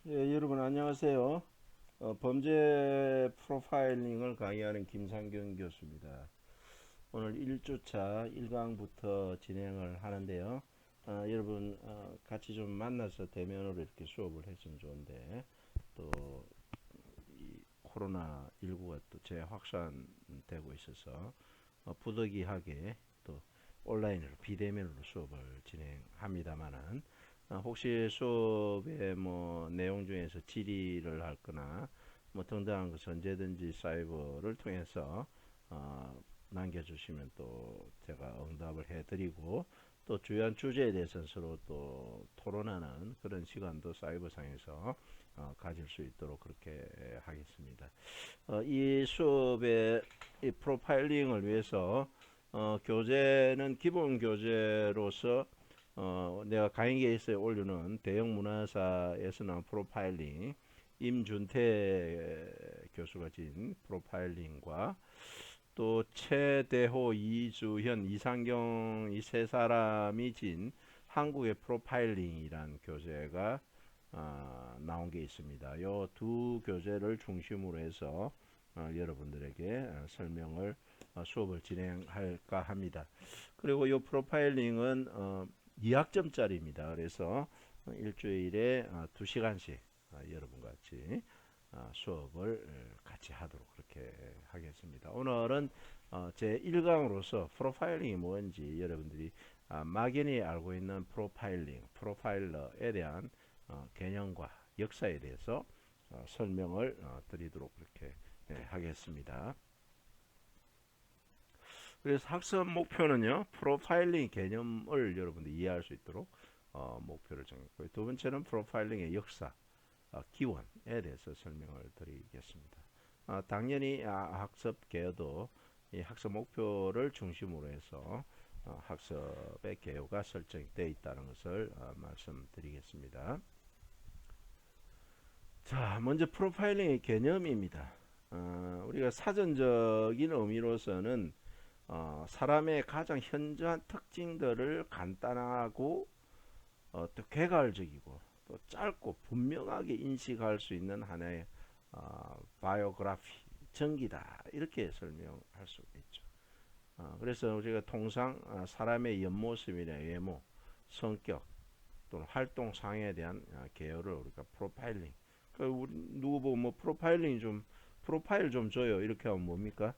예, 여러분 안녕하세요. 범죄 프로파일링을 강의하는 김상경 교수입니다. 오늘 1주차 1강부터 진행을 하는데요. 여러분 같이 좀 만나서 대면으로 이렇게 수업을 했으면 좋은데 또 이 코로나19가 또 재확산되고 있어서 부득이하게 또 온라인으로 비대면으로 수업을 진행합니다만은 혹시 수업의 뭐 내용 중에서 질의를 할거나 뭐 등등한 것은 언제든지 사이버를 통해서 어, 남겨주시면 또 제가 응답을 해드리고 또 주요한 주제에 대해서 서로 또 토론하는 그런 시간도 사이버상에서 가질 수 있도록 그렇게 하겠습니다. 이 수업의 이 프로파일링을 위해서 교재는 기본 교재로서 내가 강의 게시에 올려놓은 대형 문화사에서 나온 프로파일링 임준태 교수가 진 프로파일링과 또 최대호, 이주현, 이상경 이 세 사람이 진 한국의 프로파일링이란 교재가 나온 게 있습니다. 이 두 교재를 중심으로 해서 여러분들에게 설명을 수업을 진행할까 합니다. 그리고 이 프로파일링은 2학점짜리입니다. 그래서 일주일에 2시간씩 여러분 같이 수업을 같이 하도록 그렇게 하겠습니다. 오늘은 제 1강으로서 프로파일링이 뭔지 여러분들이 막연히 알고 있는 프로파일링, 프로파일러에 대한 개념과 역사에 대해서 설명을 드리도록 그렇게 하겠습니다. 그래서 학습 목표는요, 프로파일링 개념을 여러분들이 이해할 수 있도록 목표를 정했고요. 두 번째는 프로파일링의 역사, 기원에 대해서 설명을 드리겠습니다. 당연히 학습 개요도 이 학습 목표를 중심으로 해서 학습의 개요가 설정되어 있다는 것을 말씀드리겠습니다. 자, 먼저 프로파일링의 개념입니다. 우리가 사전적인 의미로서는 사람의 가장 현저한 특징들을 간단하고 또 객관적이고 또 짧고 분명하게 인식할 수 있는 하나의 바이오그래피 전기다 이렇게 설명할 수 있죠. 그래서 우리가 통상 사람의 옆모습이나 외모, 성격 또는 활동 상에 대한 개요를 우리가 프로파일링. 그 우리 누구 보고 뭐 프로파일링 좀 프로파일 좀 줘요 이렇게 하면 뭡니까?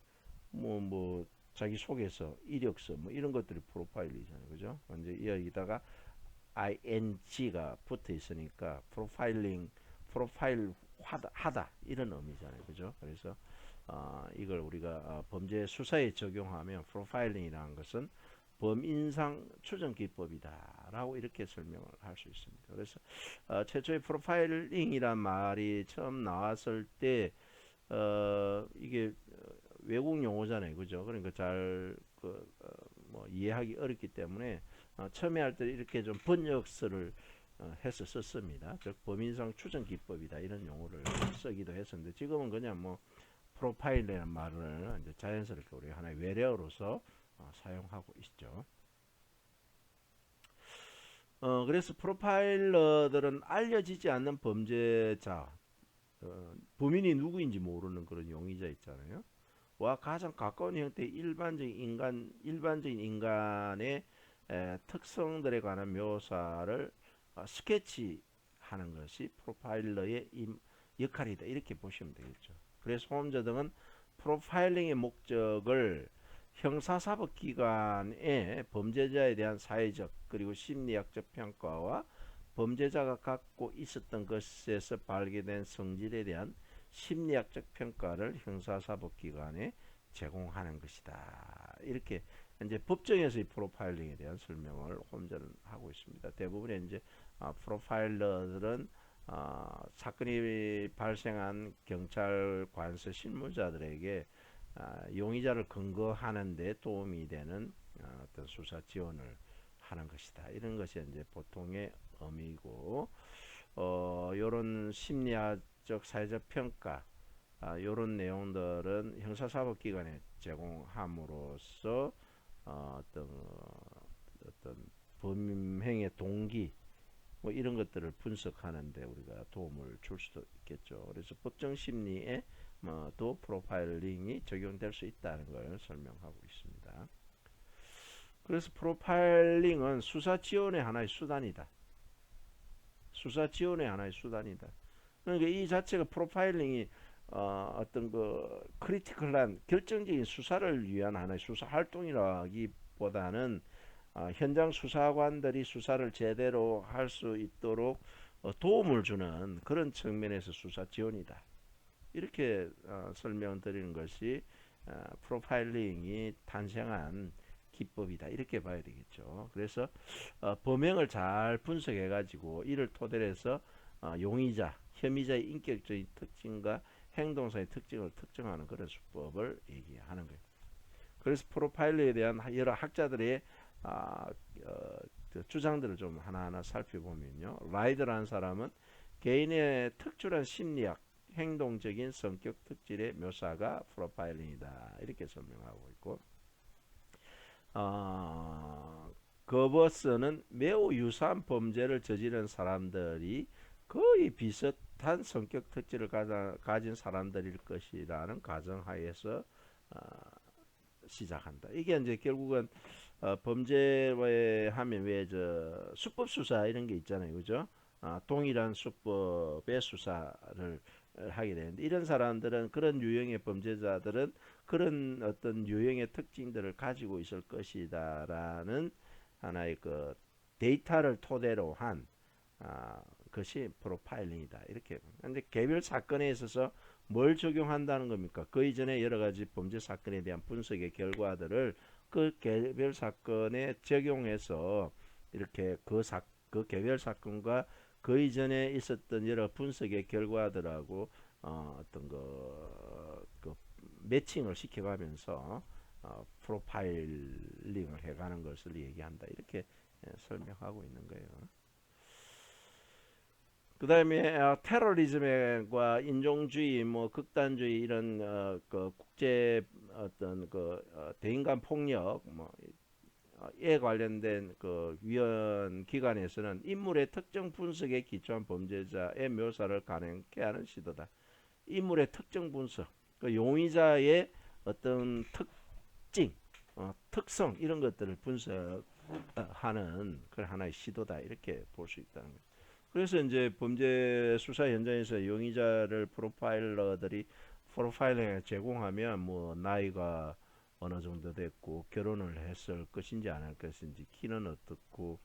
뭐 자기 속에서 이력서 뭐 이런 것들이 프로파일이잖아요, 그죠? 이제 여기다가 ing가 붙어 있으니까 프로파일링, 프로파일 하다 이런 의미잖아요, 그죠? 그래서 이걸 우리가 범죄 수사에 적용하면 프로파일링이라는 것은 범인상 추정 기법이다라고 이렇게 설명을 할 수 있습니다. 그래서 최초의 프로파일링이란 말이 처음 나왔을 때 이게 외국 용어잖아요, 그죠? 그러니까 뭐 이해하기 어렵기 때문에 처음에 할 때 이렇게 좀 번역서를 해서 썼습니다. 즉 범인상 추정 기법이다 이런 용어를 쓰기도 했었는데 지금은 그냥 뭐 프로파일이라는 말을 이제 자연스럽게 우리가 하나의 외래어로서 사용하고 있죠. 그래서 프로파일러들은 알려지지 않는 범죄자, 범인이 누구인지 모르는 그런 용의자 있잖아요. 와 가장 가까운 형태의 일반적인 인간의 특성들에 관한 묘사를 스케치하는 것이 프로파일러의 역할이다. 이렇게 보시면 되겠죠. 그래서 호험자 등은 프로파일링의 목적을 형사사법기관의 범죄자에 대한 사회적 그리고 심리학적 평가와 범죄자가 갖고 있었던 것에서 발견된 성질에 대한 심리학적 평가를 형사사법기관에 제공하는 것이다. 이렇게 이제 법정에서 이 프로파일링에 대한 설명을 혼자는 하고 있습니다. 대부분의 이제 프로파일러들은 사건이 발생한 경찰 관서 실무자들에게 용의자를 근거하는 데 도움이 되는 어떤 수사 지원을 하는 것이다. 이런 것이 이제 보통의 의미고, 요런 심리학적 사회적 평가, 요런 내용들은 형사사법기관에 제공함으로써 어떤 범행의 동기, 뭐 이런 것들을 분석하는데 우리가 도움을 줄 수도 있겠죠. 그래서 법정 심리에 또 프로파일링이 적용될 수 있다는 걸 설명하고 있습니다. 그래서 프로파일링은 수사 지원의 하나의 수단이다. 수사 지원의 하나의 수단이다. 그러니까 이 자체가 프로파일링이 어떤 그 크리티컬한 결정적인 수사를 위한 하나의 수사 활동이라기보다는 현장 수사관들이 수사를 제대로 할 수 있도록 도움을 주는 그런 측면에서 수사 지원이다. 이렇게 설명드리는 것이 프로파일링이 탄생한 기법이다. 이렇게 봐야 되겠죠. 그래서 범행을 잘 분석해 가지고 이를 토대로 해서 용의자, 혐의자의 인격적인 특징과 행동사의 특징을 특정하는 그런 수법을 얘기하는 거예요. 그래서 프로파일러에 대한 여러 학자들의 주장들을 좀 하나하나 살펴보면요. 라이더라는 사람은 개인의 특출한 심리학, 행동적인 성격 특질의 묘사가 프로파일링이다. 이렇게 설명하고 있고, 거버스는 매우 유사한 범죄를 저지른 사람들이 거의 비슷한 성격 특질을 가진 사람들일 것이라는 가정하에서 시작한다. 이게 이제 결국은 범죄에 하면 왜 저 수법 수사 이런 게 있잖아요, 그죠? 동일한 수법의 수사를 하게 되는데 이런 사람들은 그런 유형의 범죄자들은 그런 어떤 유형의 특징들을 가지고 있을 것이다라는 하나의 그 데이터를 토대로 한 것이 프로파일링이다. 이렇게. 근데 개별 사건에 있어서 뭘 적용한다는 겁니까? 그 이전에 여러 가지 범죄 사건에 대한 분석의 결과들을 그 개별 사건에 적용해서 이렇게 그 개별 사건과 그 이전에 있었던 여러 분석의 결과들하고 어떤 그 매칭을 시켜가면서 프로파일링을 해가는 것을 얘기한다. 이렇게 설명하고 있는 거예요. 그 다음에 테러리즘과 인종주의, 뭐 극단주의 이런 그 국제 어떤 그 대인간 폭력 뭐에 관련된 그 위원 기관에서는 인물의 특정 분석에 기초한 범죄자의 묘사를 가능케 하는 시도다. 인물의 특정 분석, 그 용의자의 어떤 특징, 특성 이런 것들을 분석하는 그런 하나의 시도다. 이렇게 볼 수 있다는 거죠. 그래서 이제 범죄 수사 현장에서 용의자를 프로파일러들이 프로파일링에 제공하면 뭐 나이가 어느 정도 됐고 결혼을 했을 것인지 안 할 것인지 키는 어떻고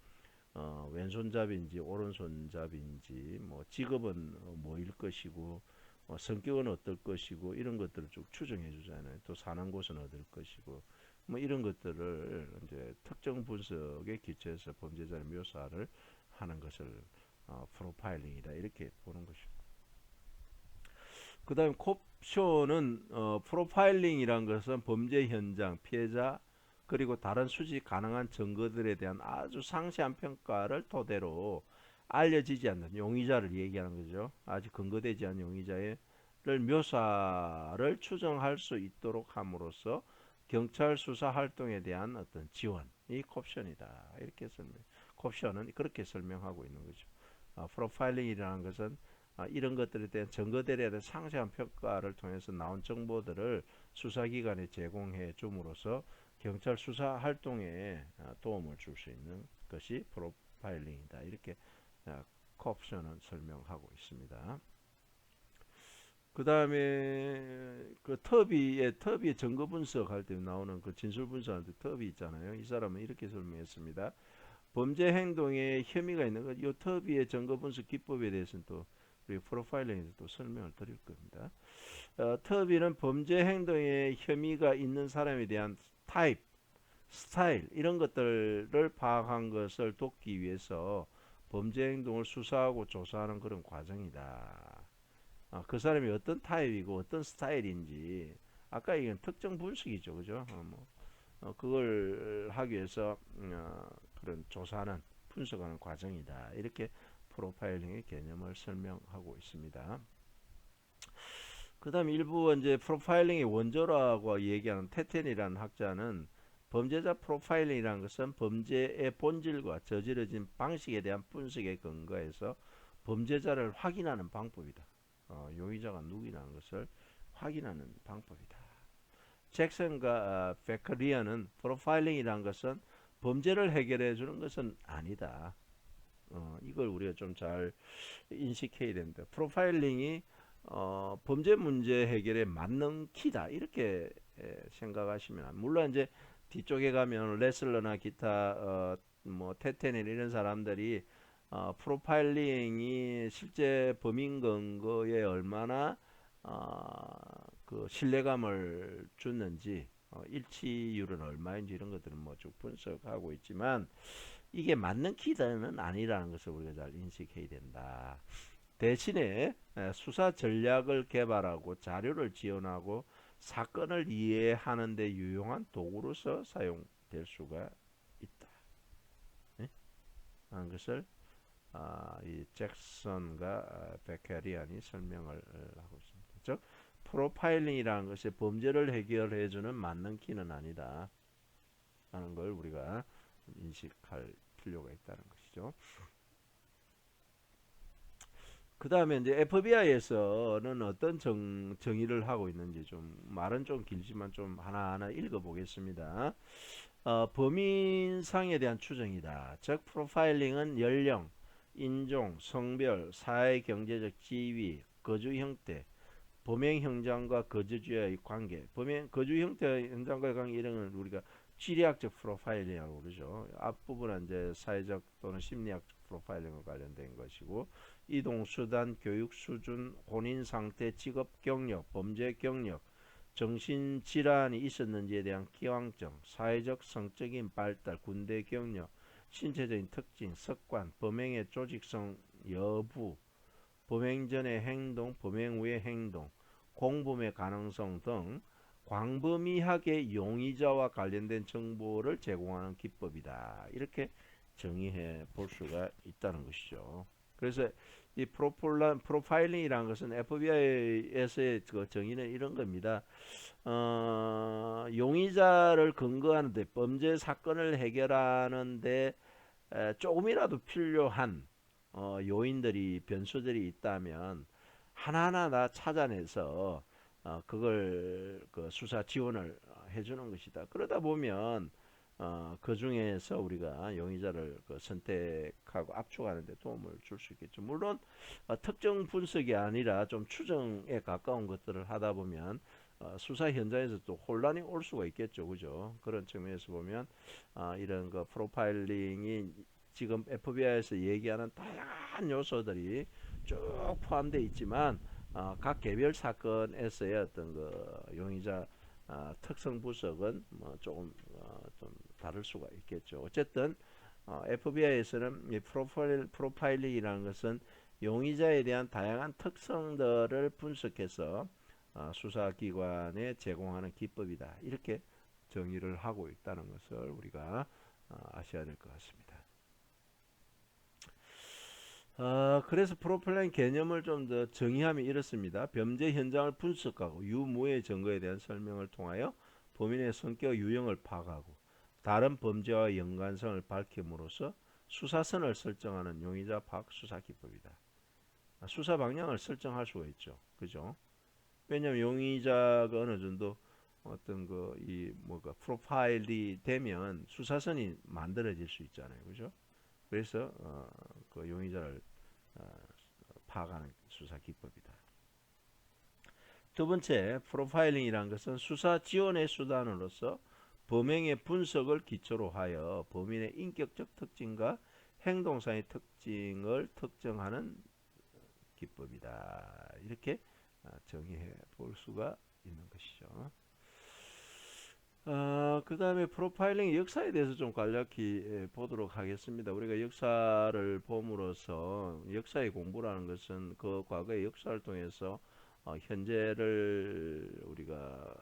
왼손잡인지 오른손잡인지 뭐 직업은 뭐일 것이고 성격은 어떨 것이고 이런 것들을 쭉 추정해 주잖아요. 또 사는 곳은 어떨 것이고 뭐 이런 것들을 이제 특정 분석에 기초해서 범죄자의 묘사를 하는 것을 프로파일링이다 이렇게 보는 것이고. 그 다음 콥쇼는 프로파일링이란 것은 범죄 현장, 피해자 그리고 다른 수집 가능한 증거들에 대한 아주 상세한 평가를 토대로 알려지지 않는 용의자를 얘기하는 거죠. 아직 근거되지 않은 용의자의 묘사를 추정할 수 있도록 함으로써 경찰 수사 활동에 대한 어떤 지원이 콥션이다. 이렇게 콥션은 그렇게 설명하고 있는 거죠. 프로파일링이라는 것은 이런 것들에 대한 증거들에 대한 상세한 평가를 통해서 나온 정보들을 수사기관에 제공해 줌으로써 경찰 수사 활동에 도움을 줄 수 있는 것이 프로파일링이다. 이렇게 콥션은 설명하고 있습니다. 그 다음에 그 터비의 증거 분석할 때 나오는 그 진술 분석할 때 터비 있잖아요. 이 사람은 이렇게 설명했습니다. 범죄 행동에 혐의가 있는 것, 이 터비의 증거 분석 기법에 대해서는 또 우리 프로파일링에서 또 설명을 드릴 겁니다. 터비는 범죄 행동에 혐의가 있는 사람에 대한 타입, 스타일 이런 것들을 파악한 것을 돕기 위해서 범죄 행동을 수사하고 조사하는 그런 과정이다. 그 사람이 어떤 타입이고 어떤 스타일인지 아까 얘기한 특정 분석이죠, 그죠? 그걸 하기 위해서 그런 조사하는 분석하는 과정이다. 이렇게 프로파일링의 개념을 설명하고 있습니다. 그 다음 일부 이제 프로파일링의 원조라고 얘기하는 테텐이라는 학자는 범죄자 프로파일링이라는 것은 범죄의 본질과 저지러진 방식에 대한 분석에 근거해서 범죄자를 확인하는 방법이다. 용의자가 누구냐는 것을 확인하는 방법이다. 잭슨과 베커리어는 프로파일링이라는 것은 범죄를 해결해 주는 것은 아니다. 이걸 우리가 좀 잘 인식해야 됩니다. 프로파일링이 범죄 문제 해결에 맞는 키다 이렇게 생각하시면, 물론 이제 뒤쪽에 가면 레슬러나 기타 뭐 테테넬 이런 사람들이 프로파일링이 실제 범인 근거에 얼마나 그 신뢰감을 줬는지, 일치율은 얼마인지 이런 것들은 뭐 쭉 분석하고 있지만, 이게 맞는 키는 아니라는 것을 우리가 잘 인식해야 된다. 대신에 수사 전략을 개발하고 자료를 지원하고 사건을 이해하는 데 유용한 도구로서 사용될 수가 있다. 네? 하는 것을 이 잭슨과 베케리안이 설명을 하고 있습니다. 즉 프로파일링이라는 것이 범죄를 해결해주는 맞는 키는 아니다 하는 걸 우리가 인식할 필요가 있다는 것이죠. 그 다음에 이제 FBI에서는 어떤 정의를 하고 있는지, 좀 말은 좀 길지만 좀 하나하나 읽어보겠습니다. 범인상에 대한 추정이다. 즉 프로파일링은 연령, 인종, 성별, 사회 경제적 지위, 거주 형태, 범행 현장과 거주지와의 관계, 거주 형태 현장과의 관계, 이런 걸 우리가 지리학적 프로파일링이라고 그러죠. 앞부분은 이제 사회적 또는 심리학적 프로파일링과 관련된 것이고, 이동 수단, 교육 수준, 혼인 상태, 직업 경력, 범죄 경력, 정신 질환이 있었는지에 대한 기왕점, 사회적 성적인 발달, 군대 경력, 신체적인 특징, 습관, 범행의 조직성 여부, 범행 전의 행동, 범행 후의 행동, 공범의 가능성 등 광범위하게 용의자와 관련된 정보를 제공하는 기법이다. 이렇게 정의해 볼 수가 있다는 것이죠. 그래서 이 프로파일링이라는 것은 FBI에서의 그 정의는 이런 겁니다. 용의자를 근거하는데, 범죄 사건을 해결하는데 조금이라도 필요한 요인들이, 변수들이 있다면 하나하나 다 찾아내서 그걸 그 수사 지원을 해주는 것이다. 그러다 보면 그 중에서 우리가 용의자를 그 선택하고 압축하는 데 도움을 줄 수 있겠죠. 물론 특정 분석이 아니라 좀 추정에 가까운 것들을 하다 보면 수사 현장에서 또 혼란이 올 수가 있겠죠. 그죠? 그런 측면에서 보면 이런 그 프로파일링이 지금 FBI에서 얘기하는 다양한 요소들이 쭉 포함되어 있지만, 각 개별 사건에서의 어떤 그 용의자 특성 분석은 뭐 조금 좀 다를 수가 있겠죠. 어쨌든 FBI에서는 이 프로파일링이라는 것은 용의자에 대한 다양한 특성들을 분석해서 수사기관에 제공하는 기법이다. 이렇게 정의를 하고 있다는 것을 우리가 아셔야 될 것 같습니다. 그래서 프로파일링 개념을 좀 더 정의하면 이렇습니다. 범죄 현장을 분석하고 유무의 증거에 대한 설명을 통하여 범인의 성격 유형을 파악하고 다른 범죄와 연관성을 밝힘으로써 수사선을 설정하는 용의자 파악 수사 기법이다. 수사 방향을 설정할 수가 있죠. 그죠? 왜냐하면 용의자가 어느 정도 어떤 그 이 뭐가 프로파일이 되면 수사선이 만들어질 수 있잖아요. 그죠? 그래서 그 용의자를 파악하는 수사 기법이다. 두 번째, 프로파일링이란 것은 수사 지원의 수단으로서 범행의 분석을 기초로 하여 범인의 인격적 특징과 행동상의 특징을 특정하는 기법이다. 이렇게 정의해 볼 수가 있는 것이죠. 그 다음에 프로파일링 역사에 대해서 좀 간략히 보도록 하겠습니다. 우리가 역사를 봄으로써, 역사의 공부라는 것은 그 과거의 역사를 통해서 현재를 우리가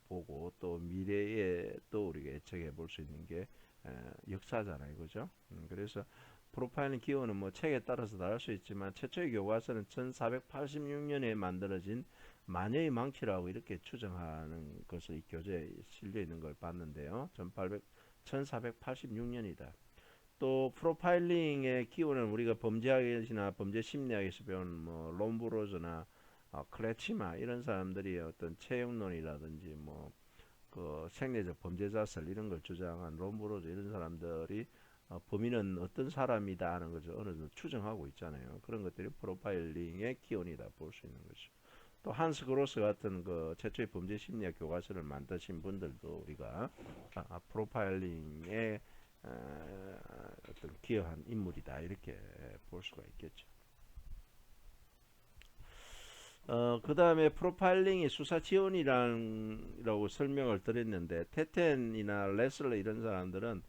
보고 또 미래에 또 우리가 예측해 볼 수 있는 게 역사잖아요. 그죠? 그래서 프로파일링 기호는 뭐 책에 따라서 다를 수 있지만 최초의 교과서는 1486년에 만들어진 마녀의 망치라고 이렇게 추정하는 것을 이 교재에 실려 있는 걸 봤는데요. 1486년이다. 또 프로파일링의 기원은 우리가 범죄학이나 범죄 심리학에서 배운 뭐 롬브로즈나 클레치마 이런 사람들이 어떤 채용론이라든지 뭐 그 생리적 범죄자설 이런 걸 주장한 롬브로즈 이런 사람들이 범인은 어떤 사람이다 하는 것을 어느 정도 추정하고 있잖아요. 그런 것들이 프로파일링의 기원이다 볼 수 있는 것이죠. 또 한스 그로스 같은 그 최초의 범죄 심리학 교과서를 만드신 분들도 우리가 프로파일링에 어떤 기여한 인물이다 이렇게 볼 수가 있겠죠. 그 다음에 프로파일링이 수사 지원이라고 설명을 드렸는데 테텐이나 레슬러 이런 사람들은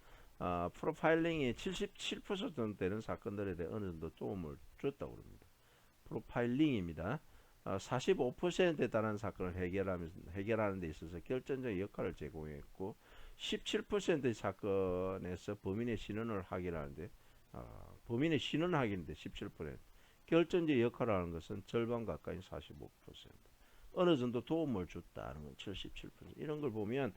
프로파일링이 77% 정도 되는 사건들에 대해 어느 정도 도움을 줬다고 합니다. 프로파일링입니다. 45%에 달하는 사건을 해결하는 데 있어서 결정적인 역할을 제공했고 17%의 사건에서 범인의 신원을 확인하는데 범인의 신원 확인인데 17% 결정적 역할을 하는 것은 절반 가까이 45% 어느 정도 도움을 줬다는 건 77% 이런 걸 보면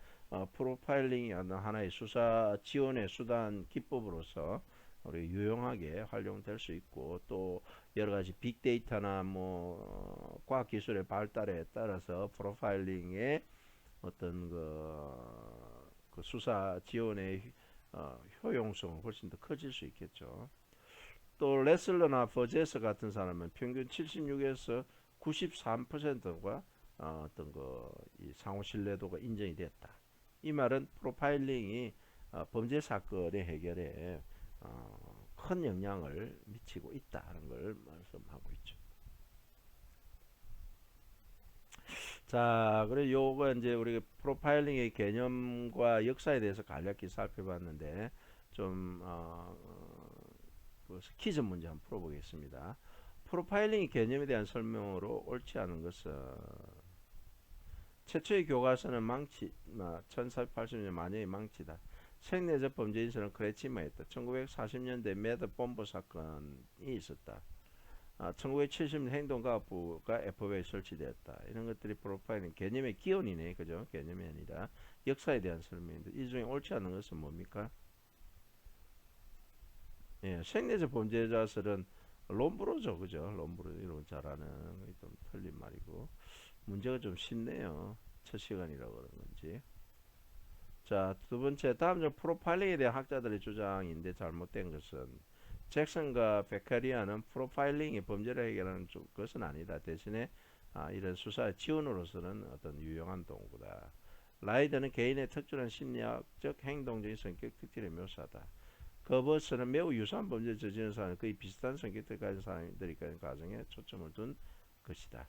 프로파일링이 하나의 수사 지원의 수단 기법으로서 우리 유용하게 활용될 수 있고 또 여러 가지 빅데이터나 뭐 과학 기술의 발달에 따라서 프로파일링의 어떤 그 수사 지원의 효용성은 훨씬 더 커질 수 있겠죠. 또 레슬러나 버제스 같은 사람은 평균 76에서 93%가 어떤 이 상호 신뢰도가 인정이 됐다. 이 말은 프로파일링이 범죄 사건의 해결에 큰 영향을 미치고 있다는 걸 말씀하고 있죠. 자, 그래 요거 이제 우리가 프로파일링의 개념과 역사에 대해서 간략히 살펴봤는데 좀 퀴즈 문제 한번 풀어보겠습니다. 프로파일링의 개념에 대한 설명으로 옳지 않은 것은 최초의 교과서는 망치, 1480년 마녀의 망치다. 생내적 범죄 인설은 크레치마였다. 1940년대 매드 본부 사건이 있었다. 1970년 행동과학부가 FBI에 설치되었다. 이런 것들이 프로파일링 개념의 기원이네, 그죠? 개념이 아니라 역사에 대한 설명인데 이 중에 옳지 않은 것은 뭡니까? 예, 생내적 범죄자설은 롬브로죠, 그죠? 롬브로 이런 잘 아는 좀 틀린 말이고 문제가 좀 쉽네요. 첫 시간이라고 그런 건지. 자, 두 번째 다음 중 프로파일링에 대한 학자들의 주장인데 잘못된 것은 잭슨과 베카리아는 프로파일링이 범죄를 해결하는 것은 아니다. 대신에 이런 수사의 지원으로서는 어떤 유용한 도구다. 라이더는 개인의 특별한 심리학적 행동적인 성격 특징을 묘사하다. 거버스는 매우 유사한 범죄를 저지른 사람, 거의 비슷한 성격을 가진 사람들이 가진 가정에 초점을 둔 것이다.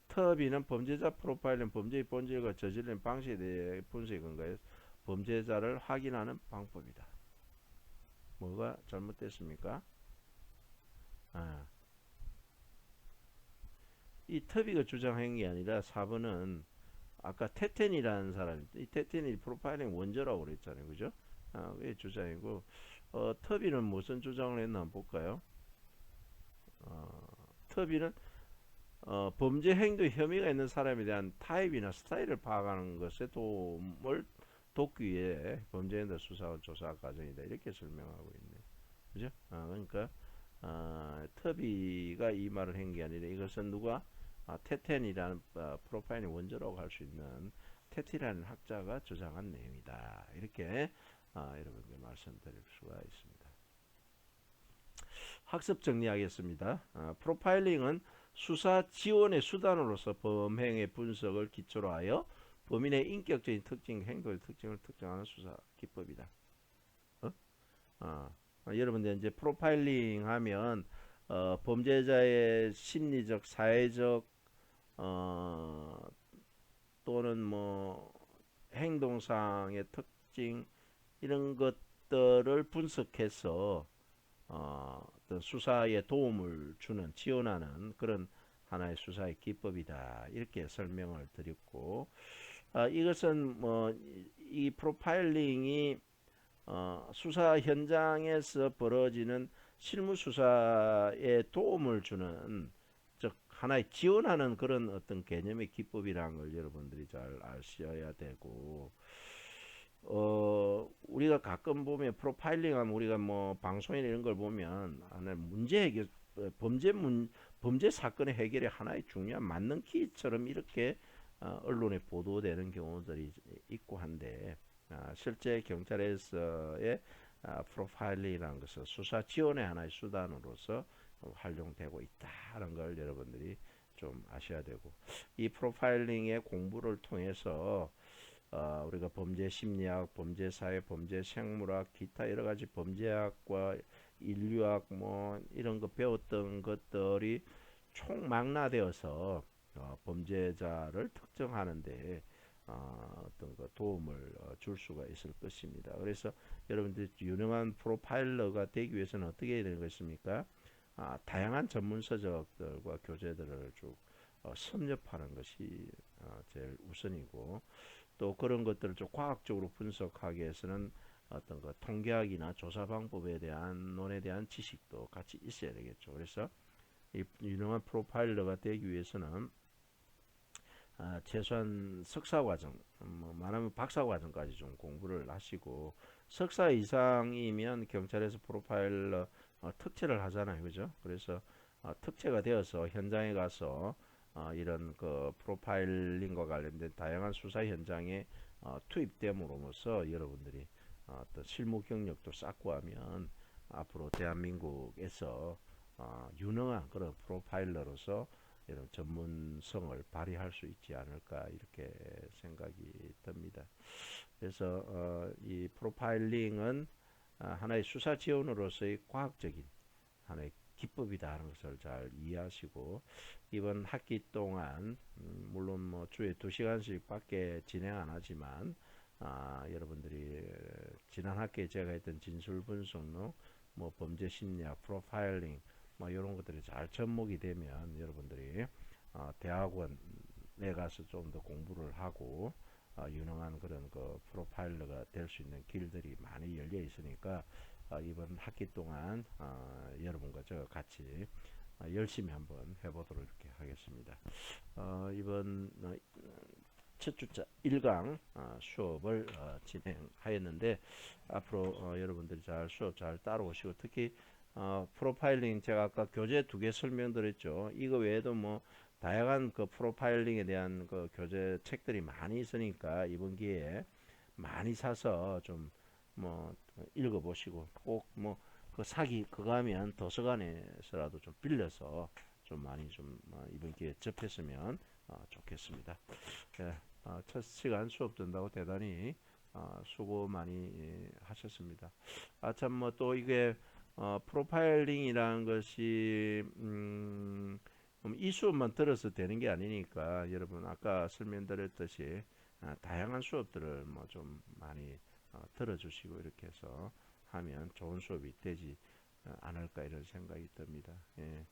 터비는 범죄자 프로파일링 범죄의 본질과 저지른 방식에 대해 분석에 근거해 범죄자를 확인하는 방법이다. 뭐가 잘못됐습니까? 이 터비가 주장한 게 아니라 4번은 아까 테텐이라는 사람이 이 테텐이 프로파일링 원조라고 그랬잖아요, 그죠? 왜 주장이고 터비는 무슨 주장을 했나 한번 볼까요? 터비는 범죄 행동 혐의가 있는 사람에 대한 타입이나 스타일을 파악하는 것에 도움을 돕기 위해 범죄 행동 수사와 조사 과정이다 이렇게 설명하고 있네, 그죠? 그러니까 터비가 이 말을 한 게 아니라 이것은 누가 테텐이라는 프로파일링 원조라고 할 수 있는 테티라는 학자가 주장한 내용이다 이렇게 여러분께 말씀드릴 수가 있습니다. 학습 정리하겠습니다. 프로파일링은 수사 지원의 수단으로서 범행의 분석을 기초로 하여 범인의 인격적인 특징, 행동의 특징을 특정하는 수사 기법이다. 여러분들 이제 프로파일링 하면 범죄자의 심리적, 사회적 또는 뭐 행동상의 특징 이런 것들을 분석해서 어떤 수사에 도움을 주는 지원하는 그런 하나의 수사의 기법이다 이렇게 설명을 드렸고 이것은 뭐 이 프로파일링이 수사 현장에서 벌어지는 실무 수사에 도움을 주는 즉 하나의 지원하는 그런 어떤 개념의 기법이라는 걸 여러분들이 잘 아셔야 되고, 우리가 가끔 보면 프로파일링 하면 우리가 뭐 방송이나 이런 걸 보면 하나의 문제 해결, 범죄 사건의 해결에 하나의 중요한 맞는 키처럼 이렇게 언론에 보도되는 경우들이 있고 한데, 실제 경찰에서의 프로파일링이라는 것은 수사 지원의 하나의 수단으로서 활용되고 있다는 걸 여러분들이 좀 아셔야 되고, 이 프로파일링의 공부를 통해서 우리가 범죄 심리학, 범죄 사회, 범죄 생물학, 기타 여러 가지 범죄학과 인류학 뭐 이런 거 배웠던 것들이 총망라되어서 범죄자를 특정하는데 어떤 그 도움을 줄 수가 있을 것입니다. 그래서 여러분들 유능한 프로파일러가 되기 위해서는 어떻게 해야 되는 것입니까? 다양한 전문 서적들과 교재들을 쭉 섭렵하는 것이 제일 우선이고, 또 그런 것들을 좀 과학적으로 분석하기 위해서는 어떤 그 통계학이나 조사 방법에 대한 논에 대한 지식도 같이 있어야 되겠죠. 그래서 이 유능한 프로파일러가 되기 위해서는 최소한 석사 과정, 뭐 말하면 박사 과정까지 좀 공부를 하시고, 석사 이상이면 경찰에서 프로파일러 특채를 하잖아요, 그죠? 그래서 특채가 되어서 현장에 가서 이런 그 프로파일링과 관련된 다양한 수사 현장에 투입됨으로써 여러분들이 어떤 실무 경력도 쌓고 하면 앞으로 대한민국에서 유능한 그런 프로파일러로서 이런 전문성을 발휘할 수 있지 않을까 이렇게 생각이 듭니다. 그래서 이 프로파일링은 하나의 수사 지원으로서의 과학적인 하나의 기법이다 하는 것을 잘 이해하시고, 이번 학기 동안 물론 뭐 주에 2시간씩 밖에 진행 안 하지만 여러분들이 지난 학기에 제가 했던 진술분석록, 뭐 범죄 심리학, 프로파일링 뭐 이런 것들이 잘 접목이 되면 여러분들이 대학원에 가서 좀 더 공부를 하고 유능한 그런 그 프로파일러가 될 수 있는 길들이 많이 열려 있으니까 이번 학기 동안 여러분과 저 같이 열심히 한번 해보도록 이렇게 하겠습니다. 이번 첫 주차 1강 수업을 진행하였는데, 앞으로 여러분들이 잘 수업 잘 따라오시고, 특히 프로파일링 제가 아까 교재 2개 설명드렸죠. 이거 외에도 뭐 다양한 그 프로파일링에 대한 그 교재 책들이 많이 있으니까 이번 기회에 많이 사서 좀 뭐 읽어보시고, 꼭 뭐 그 사기 그거 하면 도서관에서라도 좀 빌려서 좀 많이 좀 이번 기회에 접했으면 좋겠습니다. 예, 첫 시간 수업 된다고 대단히 수고 많이 하셨습니다. 참 뭐 또 이게 프로파일링이라는 것이 이 수업만 들어서 되는 게 아니니까 여러분 아까 설명드렸듯이 다양한 수업들을 뭐 좀 많이 들어주시고 이렇게 해서 하면 좋은 수업이 되지 않을까 이런 생각이 듭니다. 예.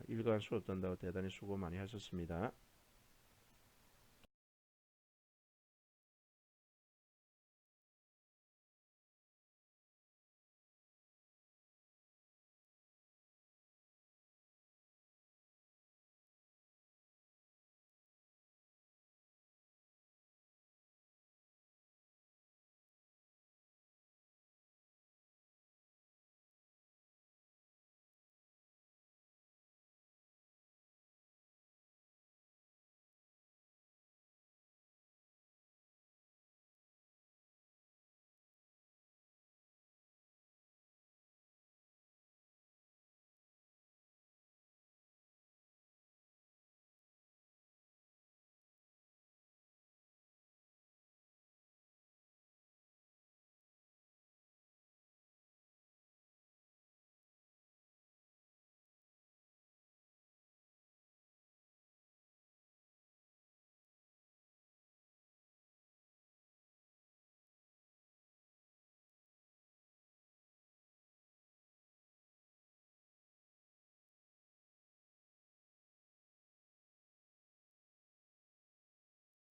일간 수업 된다고 대단히 수고 많이 하셨습니다.